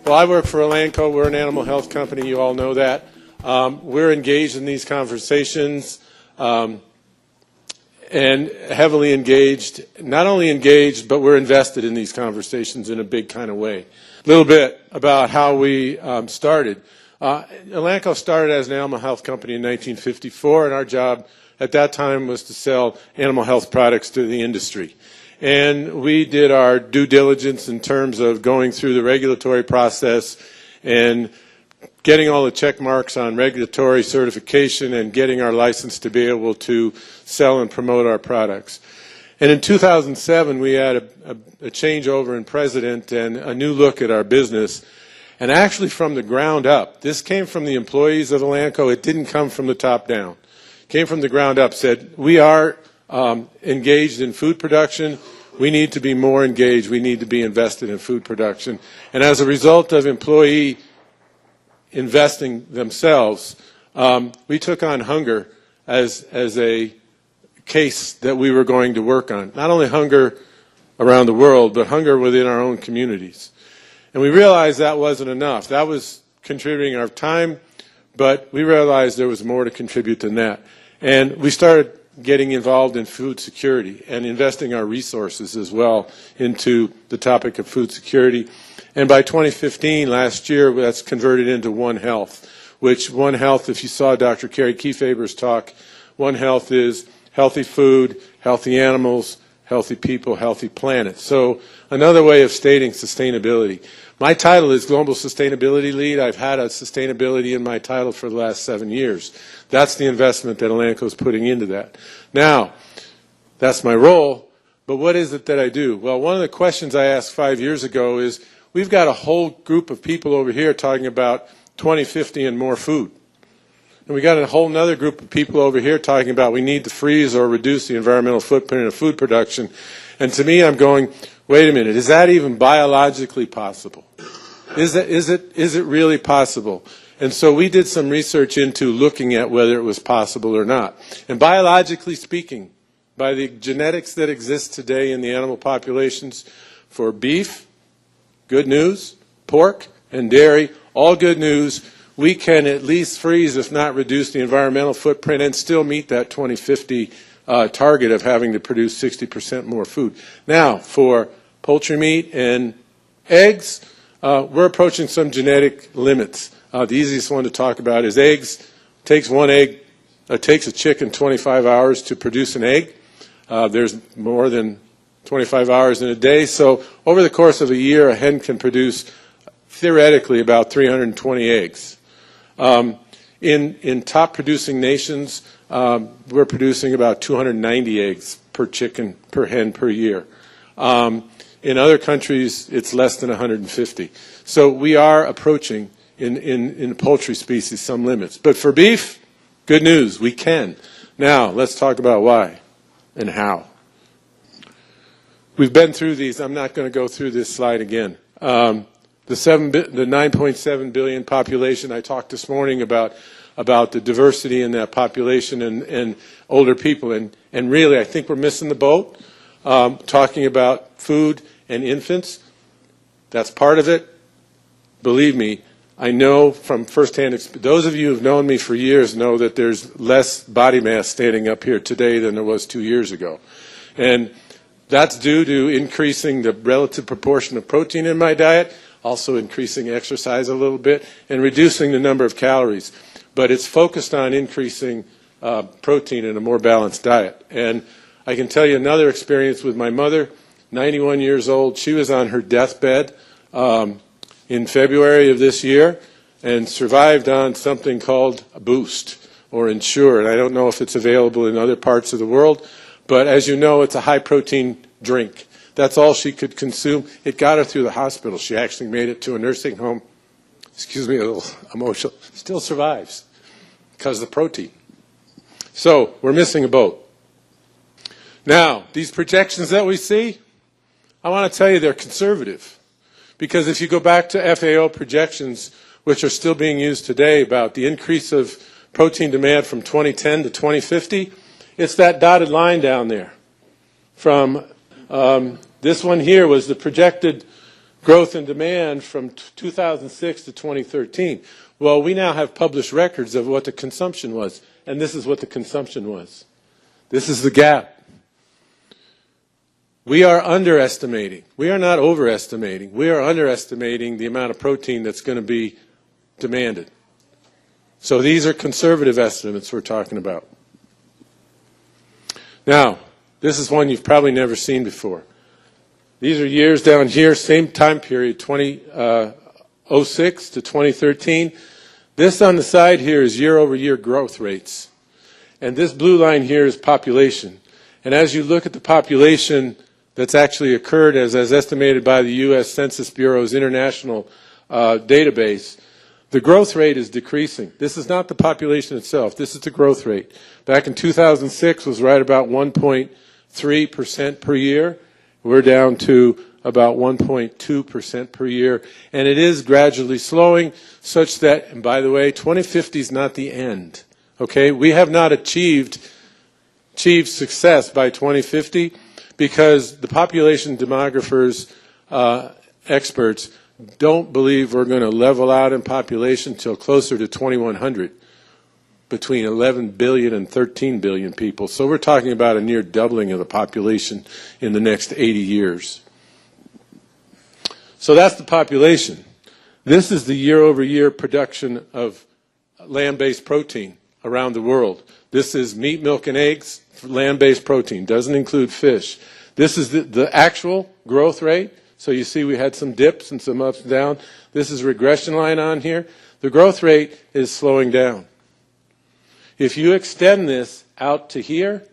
Well, I work for Elanco. We're an animal health company. You all know that. We're engaged in these conversations and heavily engaged. Not only engaged, but we're invested in these conversations in a big kind of way. A little bit about how we started. Elanco started as an animal health company in 1954, and our job at that time was to sell animal health products to the industry. And we did our due diligence in terms of going through the regulatory process and getting all the check marks on regulatory certification and getting our license to be able to sell and promote our products. And in 2007, we had a changeover in president and a new look at our business. And actually from the ground up, this came from the employees of Elanco. It didn't come from the top down. It came from the ground up, said, we are engaged in food production. We need to be more engaged. We need to be invested in food production. And as a result of employee investing themselves, we took on hunger as a case that we were going to work on. Not only hunger around the world, but hunger within our own communities. And we realized that wasn't enough. That was contributing our time, but we realized there was more to contribute than that. And we started getting involved in food security and investing our resources as well into the topic of food security. And by 2015, last year, that's converted into One Health, which One Health, if you saw Dr. Carrie Kefeber's talk, One Health is healthy food, healthy animals, healthy people, healthy planet. So another way of stating sustainability. My title is Global Sustainability Lead. I've had a sustainability in my title for the last 7 years. That's the investment that Elanco is putting into that. Now, that's my role, but what is it that I do? Well, one of the questions I asked 5 years ago is, we've got a whole group of people over here talking about 2050 and more food. And we got a whole other group of people over here talking about we need to freeze or reduce the environmental footprint of food production. And to me, I'm going, wait a minute, is that even biologically possible? Is it really possible? And so we did some research into looking at whether it was possible or not. And biologically speaking, by the genetics that exist today in the animal populations for beef, good news, pork and dairy, all good news. We can at least freeze, if not reduce, the environmental footprint and still meet that 2050 target of having to produce 60% more food. Now, for poultry meat and eggs, we're approaching some genetic limits. The easiest one to talk about is eggs. It takes a chicken 25 hours to produce an egg. There's more than 25 hours in a day. So over the course of a year, a hen can produce theoretically about 320 eggs. In top producing nations, we're producing about 290 eggs per chicken, per hen, per year. In other countries, it's less than 150. So we are approaching, in poultry species, some limits. But for beef, good news, we can. Now, let's talk about why and how. We've been through these. I'm not going to go through this slide again. The 9.7 billion population, I talked this morning about the diversity in that population and older people. And really, I think we're missing the boat. Talking about food and infants, that's part of it. Believe me, I know from firsthand experience, those of you who have known me for years know that there's less body mass standing up here today than there was 2 years ago. And that's due to increasing the relative proportion of protein in my diet, also increasing exercise a little bit, and reducing the number of calories. But it's focused on increasing protein in a more balanced diet. And I can tell you another experience with my mother, 91 years old. She was on her deathbed in February of this year and survived on something called a Boost or Ensure. And I don't know if it's available in other parts of the world, but as you know, it's a high-protein drink. That's all she could consume. It got her through the hospital. She actually made it to a nursing home. Excuse me, a little emotional. Still survives because of the protein. So we're missing a boat. Now, these projections that we see, I want to tell you they're conservative. Because if you go back to FAO projections, which are still being used today about the increase of protein demand from 2010 to 2050, it's that dotted line down there. From this one here was the projected growth in demand from 2006 to 2013. Well, we now have published records of what the consumption was, and this is what the consumption was. This is the gap. We are underestimating. We are not overestimating. We are underestimating the amount of protein that's going to be demanded. So these are conservative estimates we're talking about. Now, this is one you've probably never seen before. These are years down here, same time period, 2006 to 2013. This on the side here is year-over-year growth rates. And this blue line here is population. And as you look at the population that's actually occurred as estimated by the U.S. Census Bureau's international database, the growth rate is decreasing. This is not the population itself. This is the growth rate. Back in 2006 was right about 1.3% per year. We're down to about 1.2% per year. And it is gradually slowing such that, and by the way, 2050 is not the end. Okay? We have not achieved success by 2050 because the population demographers, experts, don't believe we're going to level out in population till closer to 2100, between 11 billion and 13 billion people. So we're talking about a near doubling of the population in the next 80 years. So that's the population. This is the year-over-year production of land-based protein around the world. This is meat, milk, and eggs, land-based protein. Doesn't include fish. This is the actual growth rate. So you see we had some dips and some ups and downs. This is a regression line on here. The growth rate is slowing down. If you extend this out to here,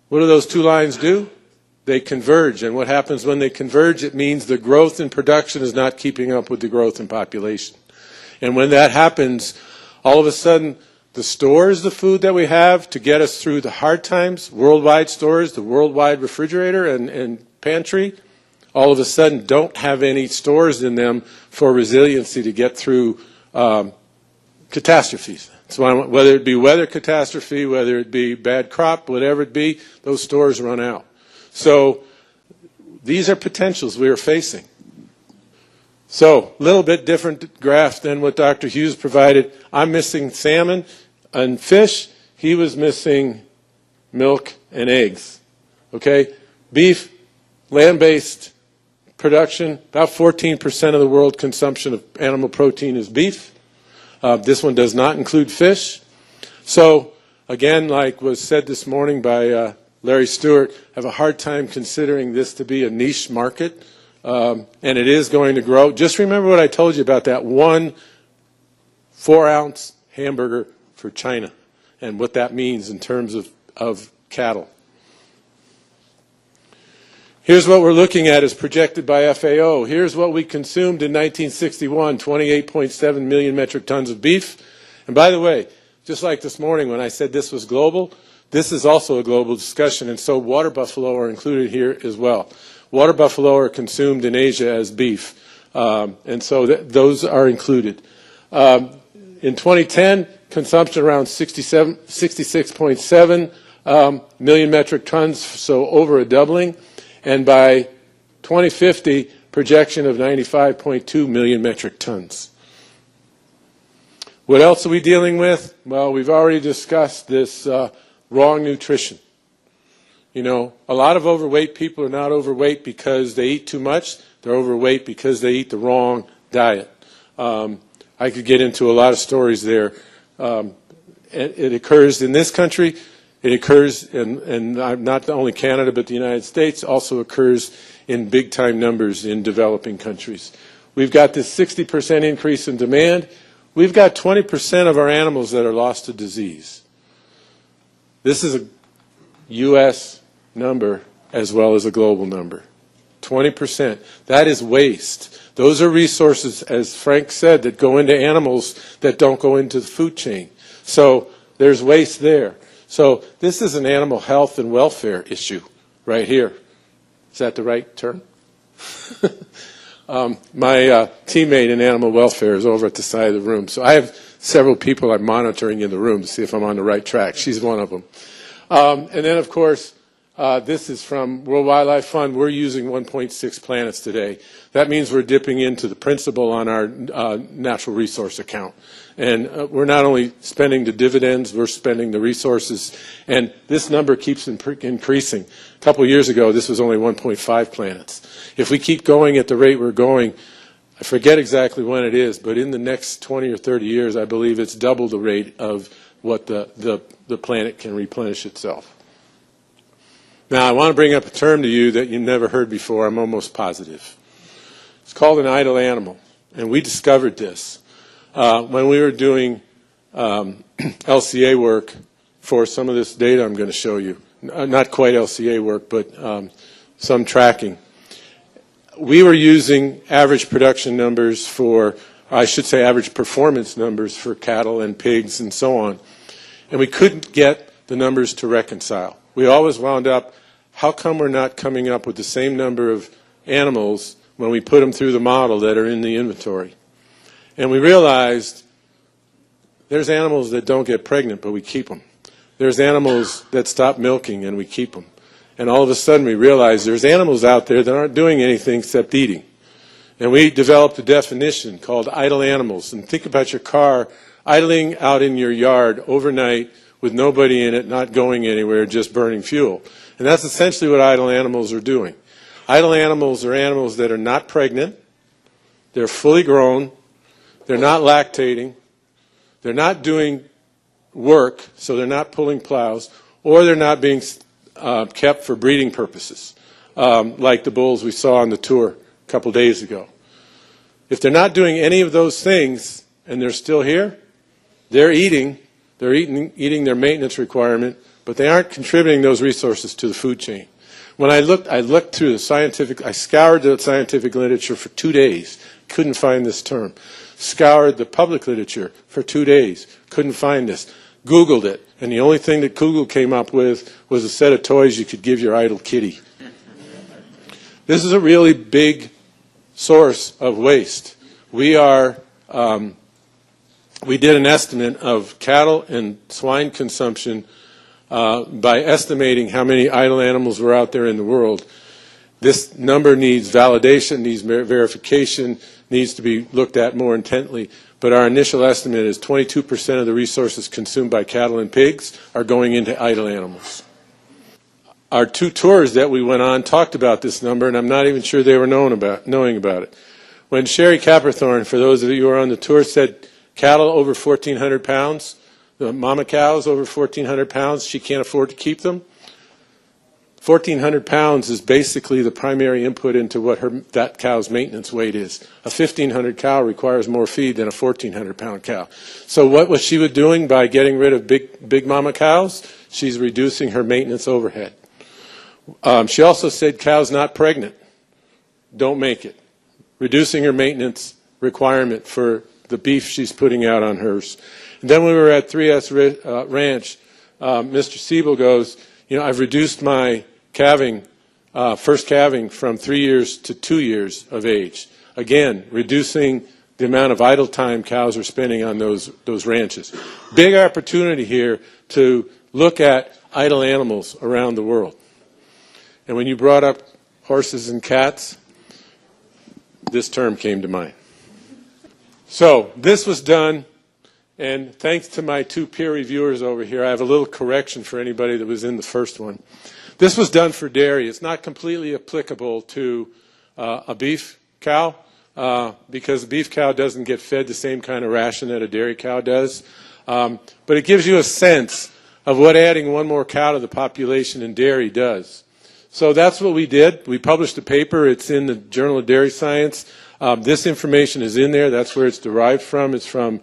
what do those two lines do? They converge. And what happens when they converge? It means the growth in production is not keeping up with the growth in population. And when that happens, all of a sudden, the stores of food that we have to get us through the hard times, worldwide stores, the worldwide refrigerator and pantry, all of a sudden don't have any stores in them for resiliency to get through catastrophes. So whether it be weather catastrophe, whether it be bad crop, whatever it be, those stores run out. So these are potentials we are facing. So a little bit different graph than what Dr. Hughes provided. I'm missing salmon and fish. He was missing milk and eggs. Okay? Beef, land-based production, about 14% of the world consumption of animal protein is beef. This one does not include fish. So, again, like was said this morning by Larry Stewart, I have a hard time considering this to be a niche market, and it is going to grow. Just remember what I told you about that 1 4-ounce hamburger for China and what that means in terms of cattle. Here's what we're looking at as projected by FAO. Here's what we consumed in 1961, 28.7 million metric tons of beef. And by the way, just like this morning when I said this was global, this is also a global discussion, and so water buffalo are included here as well. Water buffalo are consumed in Asia as beef, and so those are included. In 2010, consumption around 66.7 million metric tons, so over a doubling. And by 2050, projection of 95.2 million metric tons. What else are we dealing with? Well, we've already discussed this wrong nutrition. You know, a lot of overweight people are not overweight because they eat too much. They're overweight because they eat the wrong diet. I could get into a lot of stories there. It occurs in this country. It occurs, and not only Canada, but the United States, also occurs in big-time numbers in developing countries. We've got this 60% increase in demand. We've got 20% of our animals that are lost to disease. This is a U.S. number as well as a global number. 20%. That is waste. Those are resources, as Frank said, that go into animals that don't go into the food chain. So there's waste there. So this is an animal health and welfare issue right here. Is that the right term? My teammate in animal welfare is over at the side of the room. So I have several people I'm monitoring in the room to see if I'm on the right track. She's one of them. And then, of course, This is from World Wildlife Fund. We're using 1.6 planets today. That means we're dipping into the principal on our natural resource account. And we're not only spending the dividends, we're spending the resources. And this number keeps increasing. A couple of years ago, this was only 1.5 planets. If we keep going at the rate we're going, I forget exactly when it is, but in the next 20 or 30 years, I believe it's double the rate of what the planet can replenish itself. Now, I want to bring up a term to you that you've never heard before. I'm almost positive. It's called an idle animal, and we discovered this when we were doing LCA work for some of this data I'm going to show you. Not quite LCA work, but some tracking. We were using average production numbers for, I should say average performance numbers for cattle and pigs and so on, and we couldn't get the numbers to reconcile. We always wound up, how come we're not coming up with the same number of animals when we put them through the model that are in the inventory? And we realized there's animals that don't get pregnant, but we keep them. There's animals that stop milking, and we keep them. And all of a sudden we realized there's animals out there that aren't doing anything except eating. And we developed a definition called idle animals. And think about your car idling out in your yard overnight with nobody in it, not going anywhere, just burning fuel. And that's essentially what idle animals are doing. Idle animals are animals that are not pregnant, they're fully grown, they're not lactating, they're not doing work, so they're not pulling plows, or they're not being kept for breeding purposes, like the bulls we saw on the tour a couple days ago. If they're not doing any of those things and they're still here, they're eating their maintenance requirement, but they aren't contributing those resources to the food chain. When I looked through I scoured the scientific literature for 2 days, couldn't find this term. Scoured the public literature for 2 days, couldn't find this. Googled it, and the only thing that Google came up with was a set of toys you could give your idle kitty. This is a really big source of waste. We did an estimate of cattle and swine consumption by estimating how many idle animals were out there in the world. This number needs validation, needs verification, needs to be looked at more intently. But our initial estimate is 22% of the resources consumed by cattle and pigs are going into idle animals. Our 2 tours that we went on talked about this number, and I'm not even sure they were knowing about it. When Sherry Caperthorne, for those of you who were on the tour, said cattle over 1,400 pounds, the mama cows over 1,400 pounds, she can't afford to keep them. 1,400 pounds is basically the primary input into what that cow's maintenance weight is. A 1,500 cow requires more feed than a 1,400 pound cow. So what was she doing by getting rid of big mama cows? She's reducing her maintenance overhead. She also said cows not pregnant don't make it, reducing her maintenance requirement for the beef she's putting out on hers. And then when we were at 3S Ranch, Mr. Siebel goes, I've reduced my first calving from 3 years to 2 years of age. Again, reducing the amount of idle time cows are spending on those ranches. Big opportunity here to look at idle animals around the world. And when you brought up horses and cats, this term came to mind. So this was done, and thanks to my 2 peer reviewers over here, I have a little correction for anybody that was in the first one. This was done for dairy. It's not completely applicable to a beef cow because a beef cow doesn't get fed the same kind of ration that a dairy cow does. But it gives you a sense of what adding 1 more cow to the population in dairy does. So that's what we did. We published a paper. It's in the Journal of Dairy Science. This information is in there. That's where it's derived from. It's from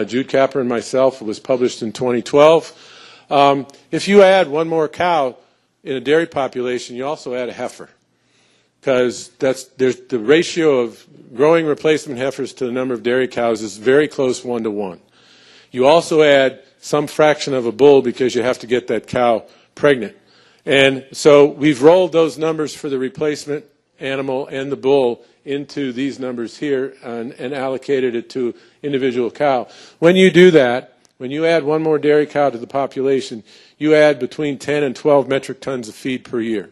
Jude Capper and myself. It was published in 2012. If you add 1 more cow in a dairy population, you also add a heifer, because there's the ratio of growing replacement heifers to the number of dairy cows is very close 1 to 1. You also add some fraction of a bull because you have to get that cow pregnant. And so we've rolled those numbers for the replacement animal and the bull into these numbers here and allocated it to individual cow. When you do that, when you add one more dairy cow to the population, you add between 10 and 12 metric tons of feed per year.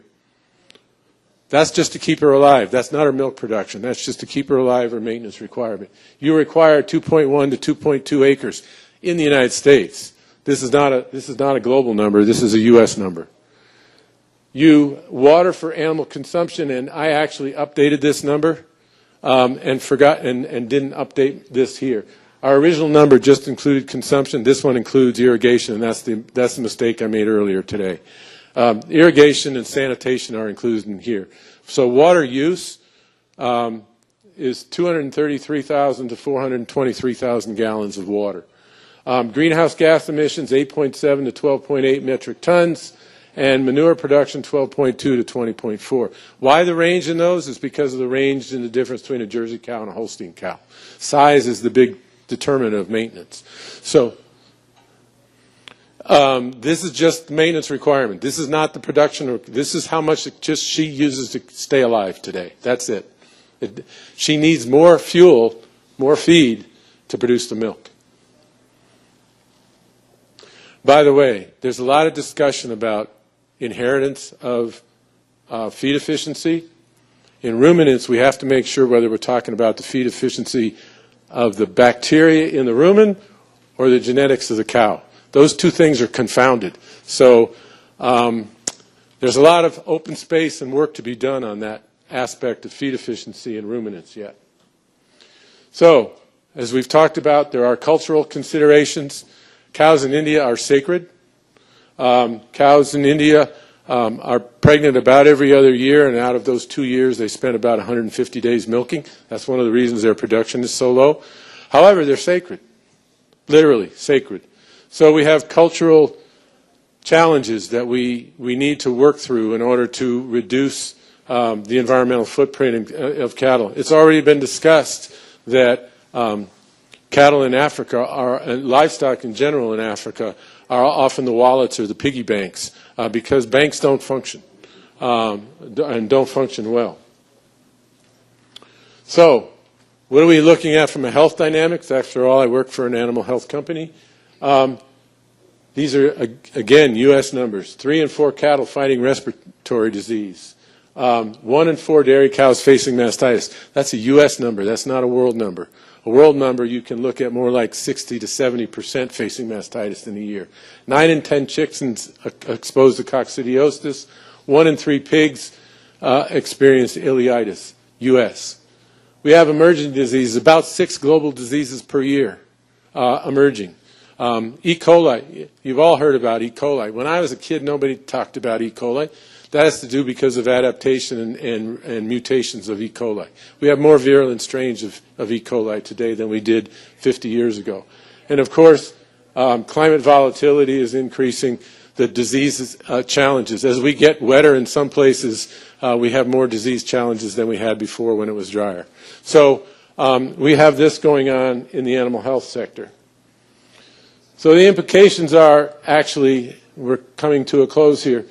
That's just to keep her alive. That's not her milk production. That's just to keep her alive, her maintenance requirement. You require 2.1 to 2.2 acres in the United States. This is not a global number. This is a U.S. number. You water for animal consumption, and I actually updated this number and forgot and didn't update this here. Our original number just included consumption. This one includes irrigation, and that's the mistake I made earlier today. Irrigation and sanitation are included in here. So water use is 233,000 to 423,000 gallons of water. Greenhouse gas emissions, 8.7 to 12.8 metric tons, and manure production, 12.2 to 20.4. Why the range in those is because of the range in the difference between a Jersey cow and a Holstein cow. Size is the big determinant of maintenance. So this is just the maintenance requirement. This is not the production. This is how much she uses to stay alive today. That's it. She needs more fuel, more feed to produce the milk. By the way, there's a lot of discussion about inheritance of feed efficiency. In ruminants, we have to make sure whether we're talking about the feed efficiency of the bacteria in the rumen or the genetics of the cow. Those two things are confounded. So there's a lot of open space and work to be done on that aspect of feed efficiency in ruminants yet. So, as we've talked about, there are cultural considerations. Cows in India are sacred. Cows in India are pregnant about every other year, and out of those 2 years, they spend about 150 days milking. That's one of the reasons their production is so low. However, they're sacred, literally sacred. So we have cultural challenges that we need to work through in order to reduce the environmental footprint of cattle. It's already been discussed that cattle in Africa and livestock in general in Africa are often the wallets or the piggy banks because banks don't function and don't function well. So what are we looking at from a health dynamics? After all, I work for an animal health company. These are, again, U.S. numbers. 3 in 4 cattle fighting respiratory disease. 1 in 4 dairy cows facing mastitis. That's a U.S. number. That's not a world number. A world number you can look at more like 60 to 70% facing mastitis in a year. 9 in 10 chickens exposed to coccidiosis. 1 in 3 pigs experience ileitis, U.S. We have emerging diseases, about 6 global diseases per year emerging. E. coli, you've all heard about E. coli. When I was a kid, nobody talked about E. coli. That has to do because of adaptation and mutations of E. coli. We have more virulent strains of E. coli today than we did 50 years ago. And of course, climate volatility is increasing the disease challenges. As we get wetter in some places, we have more disease challenges than we had before when it was drier. So we have this going on in the animal health sector. So the implications are actually, we're coming to a close here.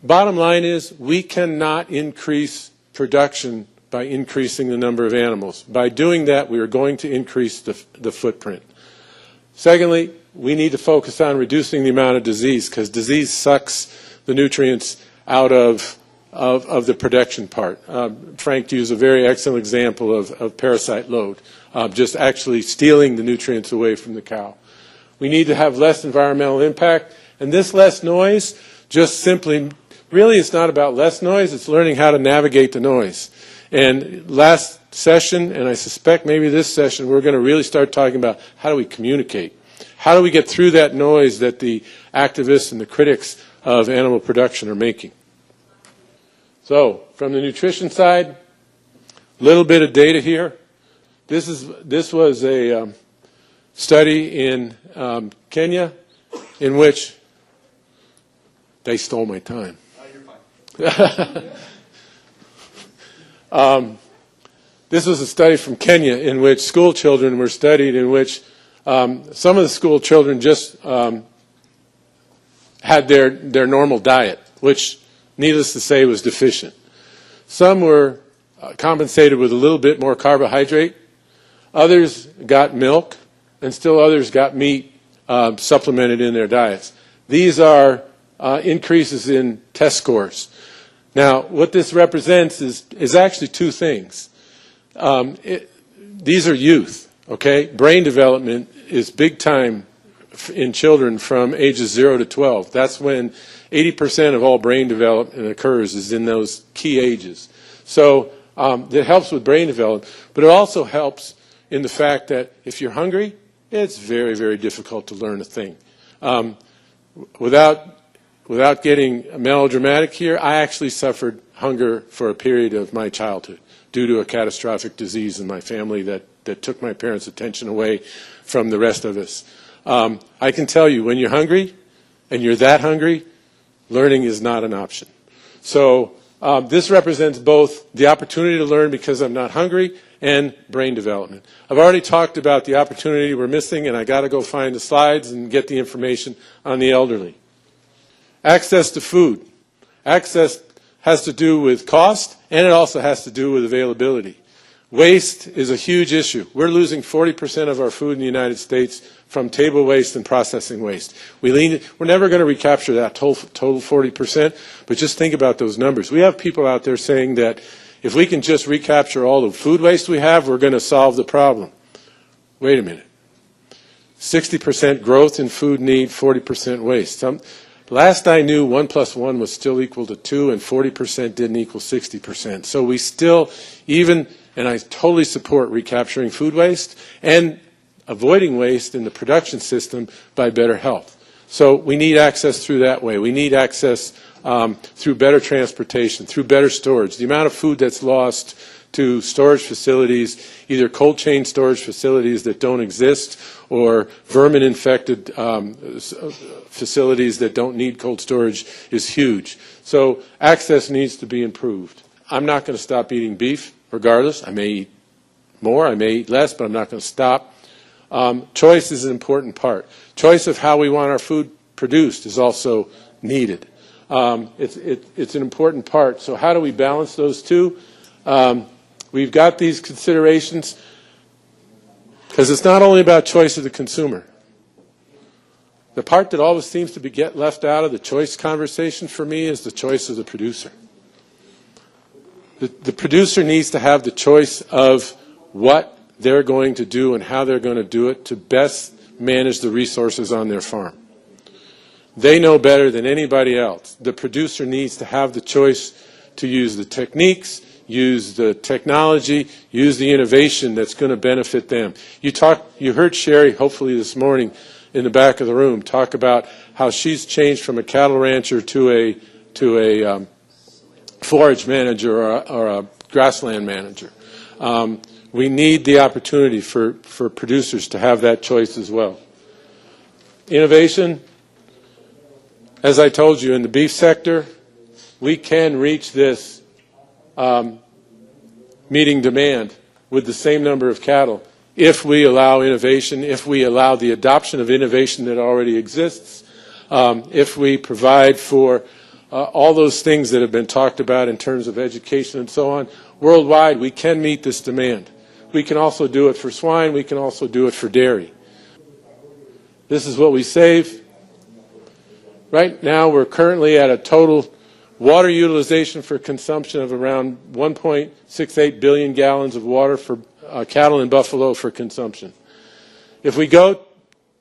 Bottom line is we cannot increase production by increasing the number of animals. By doing that, we are going to increase the footprint. Secondly, we need to focus on reducing the amount of disease because disease sucks the nutrients out of the production part. Frank used a very excellent example of parasite load, just actually stealing the nutrients away from the cow. We need to have less environmental impact, and this less noise just simply, really it's not about less noise, it's learning how to navigate the noise. And last session, and I suspect maybe this session, we're going to really start talking about how do we communicate? How do we get through that noise that the activists and the critics of animal production are making? So, from the nutrition side, a little bit of data here. This was a study in Kenya in which they stole my time. You're fine. This was a study from Kenya in which school children were studied, in which some of the school children just had their normal diet, which, needless to say, was deficient. Some were compensated with a little bit more carbohydrate. Others got milk, and still others got meat supplemented in their diets. These are increases in test scores. Now, what this represents is actually two things. These are youth, okay? Brain development is big time in children from ages 0 to 12. That's when 80% of all brain development occurs, is in those key ages. So it helps with brain development, but it also helps in the fact that if you're hungry, it's very, very difficult to learn a thing. Without getting melodramatic here, I actually suffered hunger for a period of my childhood due to a catastrophic disease in my family that took my parents' attention away from the rest of us. I can tell you, when you're hungry, and you're that hungry, learning is not an option. So this represents both the opportunity to learn because I'm not hungry and brain development. I've already talked about the opportunity we're missing, and I got to go find the slides and get the information on the elderly. Access to food. Access has to do with cost, and it also has to do with availability. Waste is a huge issue. We're losing 40% of our food in the United States from table waste and processing waste. We're never going to recapture that total 40%, but just think about those numbers. We have people out there saying that if we can just recapture all the food waste we have, we're going to solve the problem. Wait a minute. 60% growth in food need, 40% waste. Last I knew, 1 + 1 was still equal to 2, and 40% didn't equal 60%. So we still, and I totally support recapturing food waste and avoiding waste in the production system by better health. So we need access through that way. We need access through better transportation, through better storage. The amount of food that's lost to storage facilities, either cold chain storage facilities that don't exist or vermin-infected facilities that don't need cold storage, is huge. So access needs to be improved. I'm not going to stop eating beef, regardless. I may eat more, I may eat less, but I'm not going to stop. Choice is an important part. Choice of how we want our food produced is also needed. It's an important part. So how do we balance those two? We've got these considerations because it's not only about choice of the consumer. The part that always seems to get left out of the choice conversation for me is the choice of the producer. The producer needs to have the choice of what they're going to do and how they're going to do it to best manage the resources on their farm. They know better than anybody else. The producer needs to have the choice to use the techniques, use the technology, use the innovation that's going to benefit them. You heard Sherry, hopefully this morning, in the back of the room, talk about how she's changed from a cattle rancher to a forage manager or a grassland manager. We need the opportunity for producers to have that choice as well. Innovation, as I told you, in the beef sector, we can reach this meeting demand with the same number of cattle if we allow innovation, if we allow the adoption of innovation that already exists, if we provide for all those things that have been talked about in terms of education and so on. Worldwide, we can meet this demand. We can also do it for swine. We can also do it for dairy. This is what we save. Right now, we're currently at a total water utilization for consumption of around 1.68 billion gallons of water for cattle and buffalo for consumption. If we go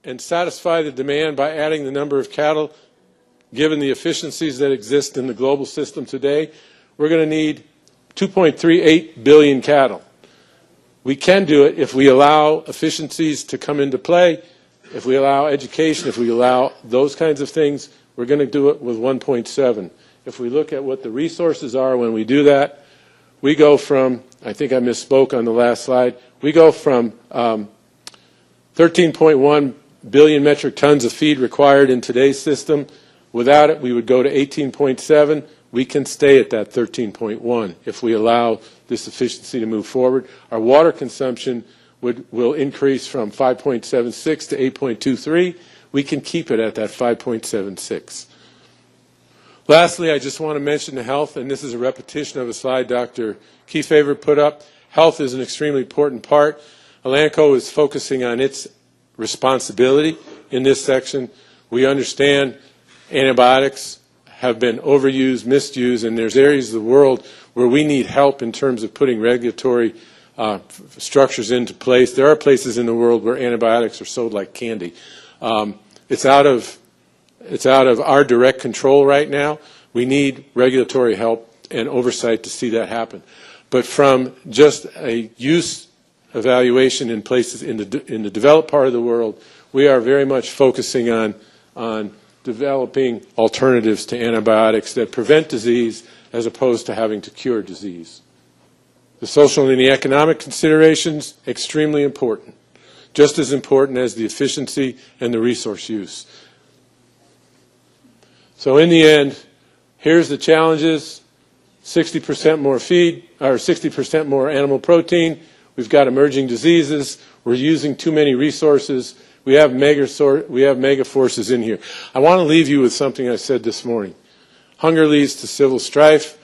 and satisfy the demand by adding the number of cattle, given the efficiencies that exist in the global system today, we're going to need 2.38 billion cattle. We can do it if we allow efficiencies to come into play, if we allow education, if we allow those kinds of things. We're going to do it with 1.7. If we look at what the resources are when we do that, we go from, I think I misspoke on the last slide, we go from 13.1 billion metric tons of feed required in today's system. Without it, we would go to 18.7. We can stay at that 13.1 if we allow this efficiency to move forward. Our water consumption will increase from 5.76 to 8.23. We can keep it at that 5.76. Lastly, I just want to mention the health, and this is a repetition of a slide Dr. Kefauver put up. Health is an extremely important part. Elanco is focusing on its responsibility in this section. We understand antibiotics have been overused, misused, and there's areas of the world where we need help in terms of putting regulatory structures into place. There are places in the world where antibiotics are sold like candy. It's out of our direct control right now. We need regulatory help and oversight to see that happen. But from just a use evaluation in places in the developed part of the world, we are very much focusing on developing alternatives to antibiotics that prevent disease as opposed to having to cure disease. The social and the economic considerations, extremely important, just as important as the efficiency and the resource use. So in the end, here's the challenges: 60% more feed, or 60% more animal protein. We've got emerging diseases. We're using too many resources. We have mega forces in here. I want to leave you with something I said this morning. Hunger leads to civil strife.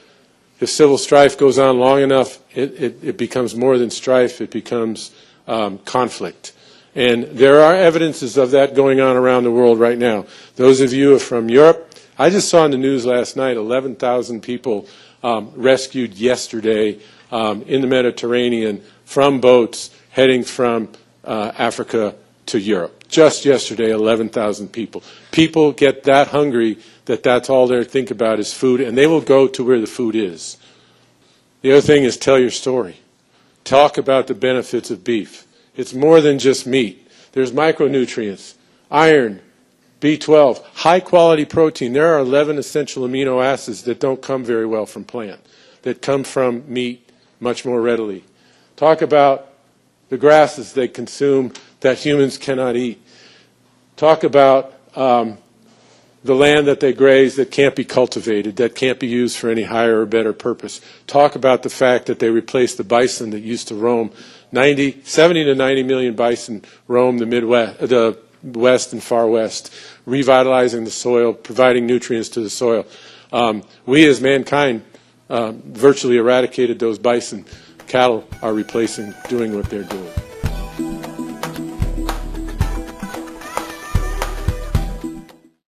If civil strife goes on long enough, it becomes more than strife. It becomes conflict. And there are evidences of that going on around the world right now. Those of you who are from Europe, I just saw in the news last night 11,000 people rescued yesterday in the Mediterranean from boats heading from Africa to Europe. Just yesterday, 11,000 people. People get that hungry that that's all they think about is food, and they will go to where the food is. The other thing is tell your story. Talk about the benefits of beef. It's more than just meat. There's micronutrients, iron, B12, high-quality protein. There are 11 essential amino acids that don't come very well from plant, that come from meat much more readily. Talk about the grasses they consume that humans cannot eat. Talk about the land that they graze that can't be cultivated, that can't be used for any higher or better purpose. Talk about the fact that they replaced the bison that used to roam. 70 to 90 million bison roam the Midwest, the West and Far West, revitalizing the soil, providing nutrients to the soil. We as mankind virtually eradicated those bison. Cattle are replacing, doing what they're doing.